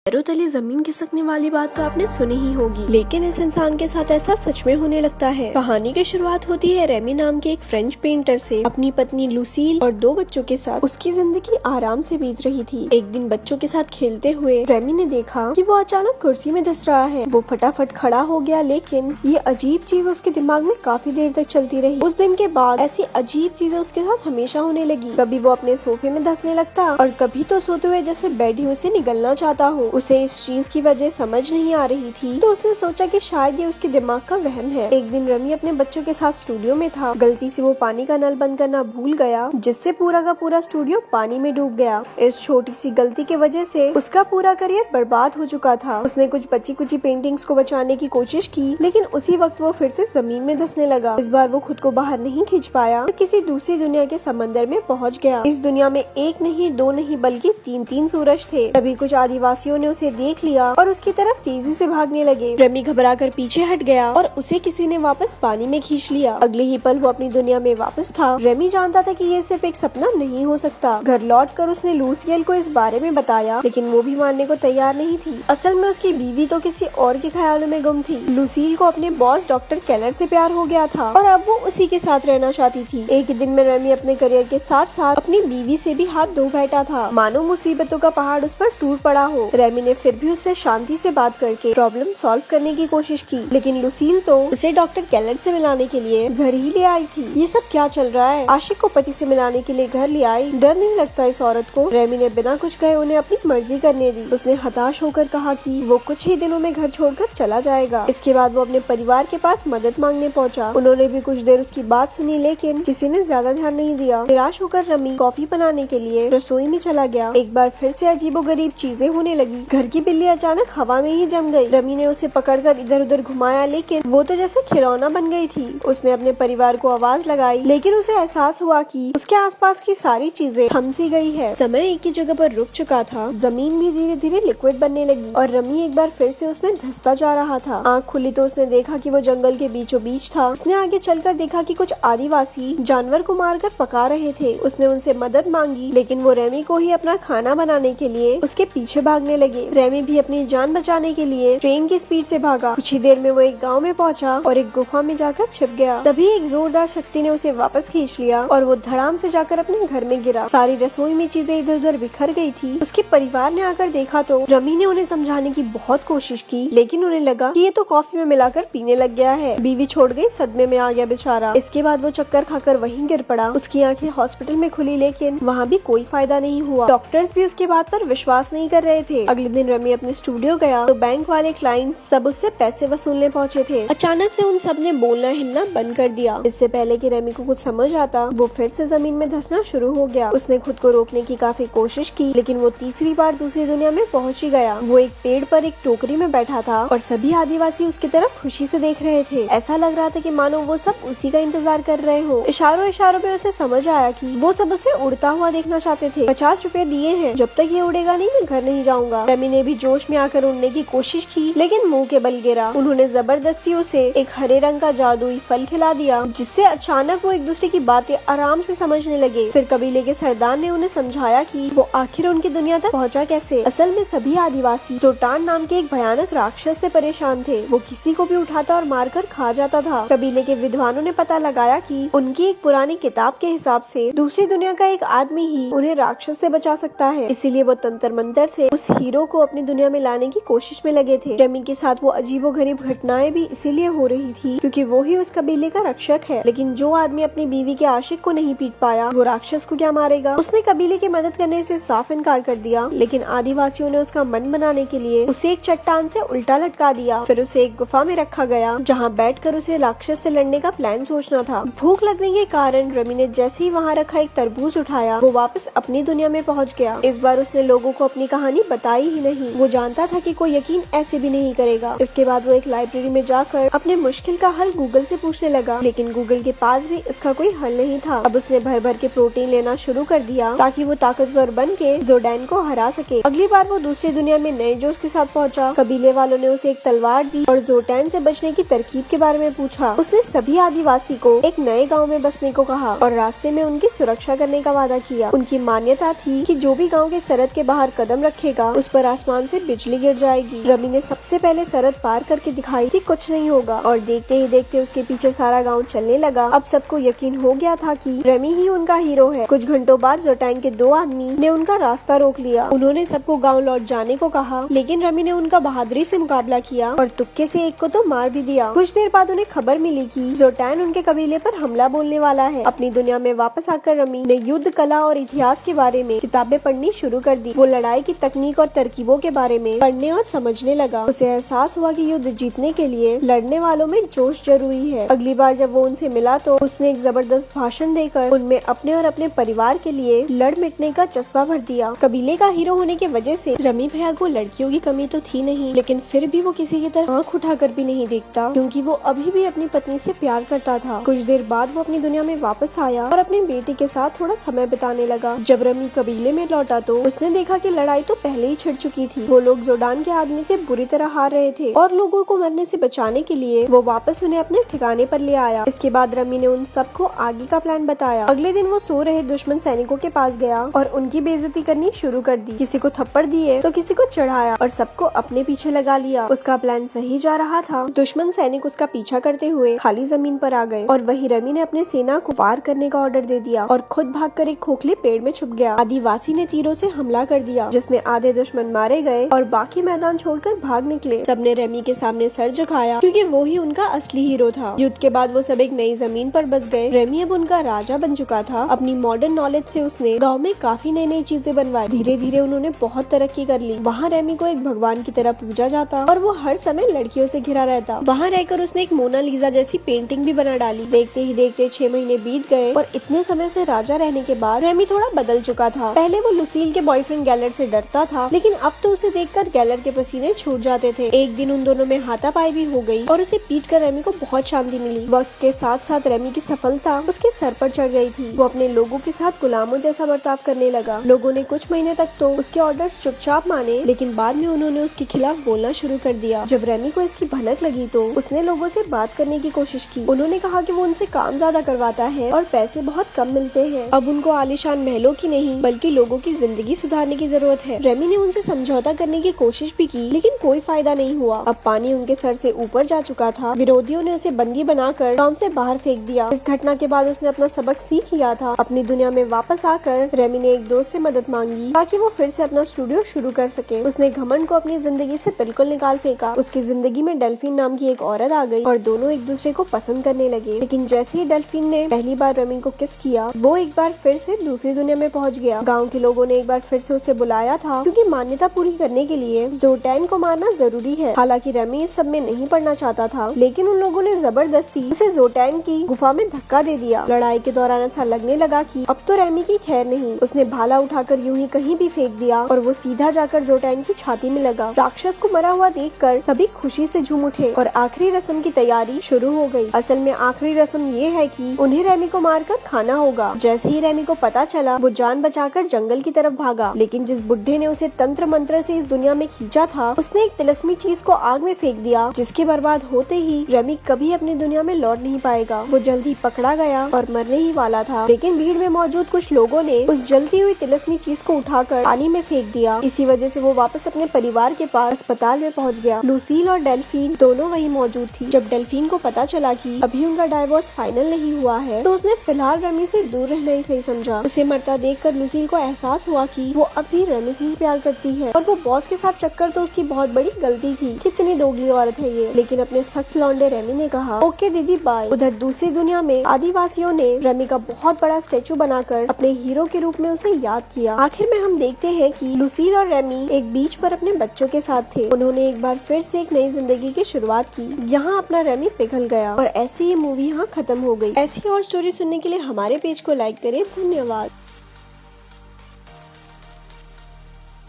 पैरों तले जमीन खिसकने वाली बात तो आपने सुनी ही होगी, लेकिन इस इंसान के साथ ऐसा सच में होने लगता है। कहानी की शुरुआत होती है रेमी नाम के एक फ्रेंच पेंटर से। अपनी पत्नी लुसील और 2 बच्चों के साथ उसकी जिंदगी आराम से बीत रही थी। एक दिन बच्चों के साथ खेलते हुए रेमी ने देखा कि वो अचानक कुर्सी में धंस रहा है। वो फटाफट खड़ा हो गया, लेकिन ये अजीब चीज उसके दिमाग में काफी देर तक चलती रही। उस दिन के बाद ऐसी अजीब चीजें उसके साथ हमेशा होने लगी। कभी वो अपने सोफे में धंसने लगता और कभी तो सोते हुए जैसे बेड ही उसे निगलना चाहता हो। उसे इस चीज की वजह समझ नहीं आ रही थी, तो उसने सोचा कि शायद ये उसके दिमाग का वहम है। एक दिन रमी अपने बच्चों के साथ स्टूडियो में था। गलती से वो पानी का नल बंद करना भूल गया, जिससे पूरा का पूरा स्टूडियो पानी में डूब गया। इस छोटी सी गलती की वजह से उसका पूरा करियर बर्बाद हो चुका था। उसने कुछ बची कुची पेंटिंग्स को बचाने की कोशिश की, लेकिन उसी वक्त वो फिर से जमीन में धंसने लगा। इस बार वो खुद को बाहर नहीं खींच पाया और किसी दूसरी दुनिया के समंदर में पहुंच गया। इस दुनिया में एक नहीं, 2 नहीं, बल्कि 3 सूरज थे। तभी कुछ आदिवासियों ने उसे देख लिया और उसकी तरफ तेजी से भागने लगे। रमी घबराकर पीछे हट गया और उसे किसी ने वापस पानी में खींच लिया। अगले ही पल वो अपनी दुनिया में वापस था। रमी जानता था कि ये सिर्फ एक सपना नहीं हो सकता। घर लौटकर उसने लूसियल को इस बारे में बताया, लेकिन वो भी मानने को तैयार नहीं थी। असल में उसकी बीवी तो किसी और के ख्यालों में गुम थी। लूसील को अपने बॉस डॉक्टर केलर से प्यार हो गया था और अब वो उसी के साथ रहना चाहती थी। एक दिन में रमी अपने करियर के साथ साथ अपनी बीवी से भी हाथ धो बैठा था, मानो मुसीबतों का पहाड़ उस पर टूट पड़ा हो। रमी ने फिर भी उससे शांति से बात करके प्रॉब्लम सॉल्व करने की कोशिश की, लेकिन लुसील तो उसे डॉक्टर केलर से मिलाने के लिए घर ही ले आई थी। ये सब क्या चल रहा है? आशिक को पति से मिलाने के लिए घर ले आई, डर नहीं लगता इस औरत को? रमी ने बिना कुछ कहे उन्हें अपनी मर्जी करने दी। उसने हताश होकर कहा कि वो कुछ ही दिनों में घर छोड़कर चला जाएगा। इसके बाद वो अपने परिवार के पास मदद मांगने पहुंचा। उन्होंने भी कुछ देर उसकी बात सुनी, लेकिन किसी ने ज्यादा ध्यान नहीं दिया। निराश होकर रमी कॉफी बनाने के लिए रसोई में चला गया। एक बार फिर से अजीबोगरीब चीजें होने लगी। घर की बिल्ली अचानक हवा में ही जम गई। रमी ने उसे पकड़कर इधर उधर घुमाया, लेकिन वो तो जैसे खिलौना बन गई थी। उसने अपने परिवार को आवाज लगाई, लेकिन उसे एहसास हुआ कि उसके आसपास की सारी चीजें थम सी गई है। समय एक ही जगह पर रुक चुका था। जमीन भी धीरे धीरे लिक्विड बनने लगी और रमी एक बार फिर से उसमें धंसता जा रहा था। आँख खुली तो उसने देखा कि वो जंगल के बीचों बीच था। उसने आगे चलकर देखा कि कुछ आदिवासी जानवर को मारकर पका रहे थे। उसने उनसे मदद मांगी, लेकिन वो रेमी को ही अपना खाना बनाने के लिए उसके पीछे भागने लगे। रेमी भी अपनी जान बचाने के लिए ट्रेन की स्पीड से भागा। कुछ ही देर में वो एक गांव में पहुंचा और एक गुफा में जाकर छिप गया। तभी एक जोरदार शक्ति ने उसे वापस खींच लिया और वो धड़ाम से जाकर अपने घर में गिरा। सारी रसोई में चीजें इधर उधर बिखर गई थी। उसके परिवार ने आकर देखा तो रमी ने उन्हें समझाने की बहुत कोशिश की, लेकिन उन्हें लगा कि ये तो कॉफी में मिलाकर पीने लग गया है। बीवी छोड़ गई, सदमे में आ गया बेचारा। इसके बाद वो चक्कर खाकर वहीं गिर पड़ा। उसकी आंखें हॉस्पिटल में खुली, लेकिन वहाँ भी कोई फायदा नहीं हुआ। डॉक्टर्स भी उसके बात पर विश्वास नहीं कर रहे थे। अगले दिन रमी अपने स्टूडियो गया तो बैंक वाले क्लाइंट सब उससे पैसे वसूलने पहुंचे थे। अचानक से उन सब ने बोलना हिलना बंद कर दिया। इससे पहले कि रमी को कुछ समझ आता, वो फिर से जमीन में धंसना शुरू हो गया। उसने खुद को रोकने की काफी कोशिश की, लेकिन वो तीसरी बार दूसरी दुनिया में पहुंच ही गया। वो एक पेड़ पर एक टोकरी में बैठा था और सभी आदिवासी उसकी तरफ खुशी से देख रहे थे। ऐसा लग रहा था कि मानो वो सब उसी का इंतजार कर रहे हो। इशारों इशारों में उसे समझ आया कि वो सब उसे उड़ता हुआ देखना चाहते थे। 50 रुपए दिए हैं, जब तक ये उड़ेगा नहीं मैं घर नहीं जाऊंगा। रमी ने भी जोश में आकर उड़ने की कोशिश की, लेकिन मुंह के बल गिरा। उन्होंने जबरदस्ती उसे एक हरे रंग का जादुई फल खिला दिया, जिससे अचानक वो एक दूसरे की बातें आराम से समझने लगे। फिर कबीले के सरदार ने उन्हें समझाया कि वो आखिर उनकी दुनिया तक पहुंचा कैसे। असल में सभी आदिवासी जोटान नाम के एक भयानक राक्षस से परेशान थे। वो किसी को भी उठाता और मारकर खा जाता था। कबीले के विद्वानों ने पता लगाया कि उनकी एक पुरानी किताब के हिसाब से दूसरी दुनिया का एक आदमी ही उन्हें राक्षस से बचा सकता है। इसीलिए वो तंत्र मंत्र से उस हीरो को अपनी दुनिया में लाने की कोशिश में लगे थे। रमी के साथ वो अजीबोगरीब घटनाएं भी इसीलिए हो रही थी क्योंकि वो ही उस कबीले का रक्षक है। लेकिन जो आदमी अपनी बीवी के आशिक को नहीं पीट पाया, वो राक्षस को क्या मारेगा? उसने कबीले की मदद करने से साफ इनकार कर दिया, लेकिन आदिवासियों ने उसका मन बनाने के लिए उसे एक चट्टान से उल्टा लटका दिया। फिर उसे एक गुफा में रखा गया, जहाँ बैठकर उसे राक्षस से लड़ने का प्लान सोचना था। भूख लगने के कारण रमी ने जैसे ही वहाँ रखा एक तरबूज उठाया, वो वापस अपनी दुनिया में पहुँच गया। इस बार उसने लोगों को अपनी कहानी बताई ही नहीं। वो जानता था कि कोई यकीन ऐसे भी नहीं करेगा। इसके बाद वो एक लाइब्रेरी में जाकर अपने मुश्किल का हल गूगल से पूछने लगा, लेकिन गूगल के पास भी इसका कोई हल नहीं था। अब उसने भर भर के प्रोटीन लेना शुरू कर दिया ताकि वो ताकतवर बन के जोडैन को हरा सके। अगली बार वो दूसरी दुनिया में नए जोश के साथ पहुंचा। कबीले वालों ने उसे एक तलवार दी और जोटैन से बचने की तरकीब के बारे में पूछा। उसने सभी आदिवासी को एक नए गाँव में बसने को कहा और रास्ते में उनकी सुरक्षा करने का वादा किया। उनकी मान्यता थी कि जो भी गाँव के सरहद के बाहर कदम रखेगा उस पर ऊपर आसमान से बिजली गिर जाएगी। रमी ने सबसे पहले सरहद पार करके दिखाई कि कुछ नहीं होगा, और देखते ही देखते उसके पीछे सारा गाँव चलने लगा। अब सबको यकीन हो गया था कि रमी ही उनका हीरो है। कुछ घंटों बाद जोटैंग के 2 आदमी ने उनका रास्ता रोक लिया। उन्होंने सबको गाँव लौट जाने को कहा, लेकिन रमी ने उनका बहादुरी से मुकाबला किया और तुक्के से एक को तो मार भी दिया। कुछ देर बाद उन्हें खबर मिली कि जोटैन उनके कबीले पर हमला बोलने वाला है। अपनी दुनिया में वापस आकर रमी ने युद्ध कला और इतिहास के बारे में किताबें पढ़नी शुरू कर दी। वो लड़ाई की तकनीक और तरकीबों के बारे में पढ़ने और समझने लगा। उसे एहसास हुआ कि युद्ध जीतने के लिए लड़ने वालों में जोश जरूरी है। अगली बार जब वो उनसे मिला तो उसने एक जबरदस्त भाषण देकर उनमें अपने और अपने परिवार के लिए लड़ मिटने का जज्बा भर दिया। कबीले का हीरो होने की वजह से रमी भैया को लड़कियों की कमी तो थी नहीं, लेकिन फिर भी वो किसी की तरफ आँख उठाकर भी नहीं देखता, क्योंकि वो अभी भी अपनी पत्नी से प्यार करता था। कुछ देर बाद वो अपनी दुनिया में वापस आया और अपनी बेटी के साथ थोड़ा समय बिताने लगा। जब रमी कबीले में लौटा तो उसने देखा कि लड़ाई तो पहले ही छिड़ चुकी थी। वो लोग जोडान के आदमी से बुरी तरह हार रहे थे और लोगों को मरने से बचाने के लिए वो वापस उन्हें अपने ठिकाने पर ले आया। इसके बाद रमी ने उन सबको आगे का प्लान बताया। अगले दिन वो सो रहे दुश्मन सैनिकों के पास गया और उनकी बेइज्जती करनी शुरू कर दी। किसी को थप्पड़ दिए तो किसी को चढ़ाया और सबको अपने पीछे लगा लिया। उसका प्लान सही जा रहा था। दुश्मन सैनिक उसका पीछा करते हुए खाली जमीन पर आ गए और वहीं रमी ने अपने सेना को वार करने का ऑर्डर दे दिया और खुद भागकर एक खोखले पेड़ में छुप गया। आदिवासी ने तीरों से हमला कर दिया, जिसमें आधे दुश्मन मारे गए और बाकी मैदान छोड़कर भाग निकले। सबने रमी के सामने सर झुकाया, क्योंकि वो ही उनका असली हीरो था। युद्ध के बाद वो सब एक नई जमीन पर बस गए। रमी अब उनका राजा बन चुका था। अपनी मॉडर्न नॉलेज से उसने गाँव में काफी नई चीजें बनवाई। धीरे धीरे उन्होंने बहुत तरक्की कर ली। वहाँ रमी को एक भगवान की तरह पूजा जाता और वो हर समय लड़कियों से घिरा रहता। वहाँ रहकर उसने एक मोनालिसा जैसी पेंटिंग भी बना डाली। देखते ही देखते 6 महीने बीत गए और इतने समय से राजा रहने के बाद रेमी थोड़ा बदल चुका था। पहले वो लुसील के बॉयफ्रेंड गैलर से डरता था, लेकिन अब तो उसे देखकर गैलर के पसीने छूट जाते थे। एक दिन उन दोनों में हाथापाई भी हो गई और उसे पीट कर रेमी को बहुत शांति मिली। वक्त के साथ साथ रेमी की सफलता उसके सर पर चढ़ गई थी। वो अपने लोगों के साथ गुलामों जैसा बर्ताव करने लगा। लोगों ने कुछ महीने तक तो उसके ऑर्डर्स चुपचाप माने, लेकिन बाद में उन्होंने उसके खिलाफ बोलना शुरू कर दिया। जब रेमी को इसकी भनक लगी तो उसने लोगों से बात करने की कोशिश की। उन्होंने कहा कि वो उनसे काम ज्यादा करवाता है और पैसे बहुत कम मिलते हैं। अब उनको आलीशान महलों की नहीं, बल्कि लोगों की जिंदगी सुधारने की जरूरत है। रेमी ने उनसे समझौता करने की कोशिश भी की, लेकिन कोई फायदा नहीं हुआ। अब पानी उनके सर से ऊपर जा चुका था। विरोधियों ने उसे बंदी बनाकर गांव से बाहर फेंक दिया। इस घटना के बाद उसने अपना सबक सीख लिया था। अपनी दुनिया में वापस आकर रेमी ने एक दोस्त से मदद मांगी ताकि वो फिर से अपना स्टूडियो शुरू कर सके। उसने घमंड को अपनी जिंदगी से बिल्कुल निकाल फेंका। उसकी जिंदगी में डेल्फिन नाम की एक औरत आ गई और दोनों एक दूसरे को पसंद करने लगे। लेकिन जैसे ही डेल्फिन ने पहली बार रेमी को किस किया, वो एक बार फिर से दूसरी दुनिया में पहुंच गया। गांव के लोगों ने एक बार फिर से उसे बुलाया था, क्योंकि मान्यता पूरी करने के लिए जोटैन को मारना जरूरी है। हालांकि रेमी इस सब में नहीं पड़ना चाहता था, लेकिन उन लोगों ने जबरदस्ती उसे जोटैन की गुफा में धक्का दे दिया। लड़ाई के दौरान ऐसा लगने लगा कि अब तो रेमी की खैर नहीं। उसने भाला उठाकर यूं ही कहीं भी फेंक दिया और वो सीधा जाकर जोटैन की छाती में लगा। राक्षस को मरा हुआ देखकर सभी खुशी से झूम उठे और आखिरी रस्म की तैयारी शुरू हो गई। असल में आखिरी रस्म ये है कि उन्हें रेमी को मारकर खाना होगा। जैसे ही रेमी को पता चला, वो जान बचाकर जंगल की तरफ भागा। लेकिन जिस बुढ़े ने उसे तंत्र मंत्र से इस दुनिया में खींचा था, उसने एक तिलस्मी चीज को आग में फेंक दिया, जिसके बर्बाद होते ही रेमी कभी अपनी दुनिया में लौट नहीं पाएगा। वो जल्द ही पकड़ा गया और मरने ही वाला था, लेकिन भीड़ में मौजूद कुछ लोगों ने उस जलती हुई तिलस्मी चीज को उठाकर पानी में फेंक दिया। इसी वजह से वो वापस अपने परिवार के पास अस्पताल में पहुंच गया। लुसील और डेल्फिन दोनों वहीं मौजूद थी। जब डेल्फिन को पता चला कि अभी उनका डाइवोर्स फाइनल नहीं हुआ है, तो उसने फिलहाल रेमी से दूर रहना ही सही समझा। उसे मरता देखकर लुसील को एहसास हुआ कि वो अब भी रेमी से ही प्यार करती है और वो बॉस के साथ चक्कर तो उसकी बहुत बड़ी गलती थी। कितनी दोगली औरत है ये। लेकिन अपने सख्त लौंडे रेमी ने कहा, ओके दीदी बाय। उधर दूसरी दुनिया में आदिवासियों ने रेमी का बहुत बड़ा स्टेचू बनाकर अपने हीरो के रूप में उसे याद किया। आखिर में हम देखते हैं कि लुसील और रेमी एक बीच पर अपने बच्चों के साथ थे। उन्होंने एक बार फिर से एक नई जिंदगी की शुरुआत की। यहाँ अपना रेमी पिघल गया और ऐसे ये मूवी यहाँ खत्म हो गई। ऐसी और स्टोरी सुनने के लिए हमारे पेज को लाइक करें। धन्यवाद।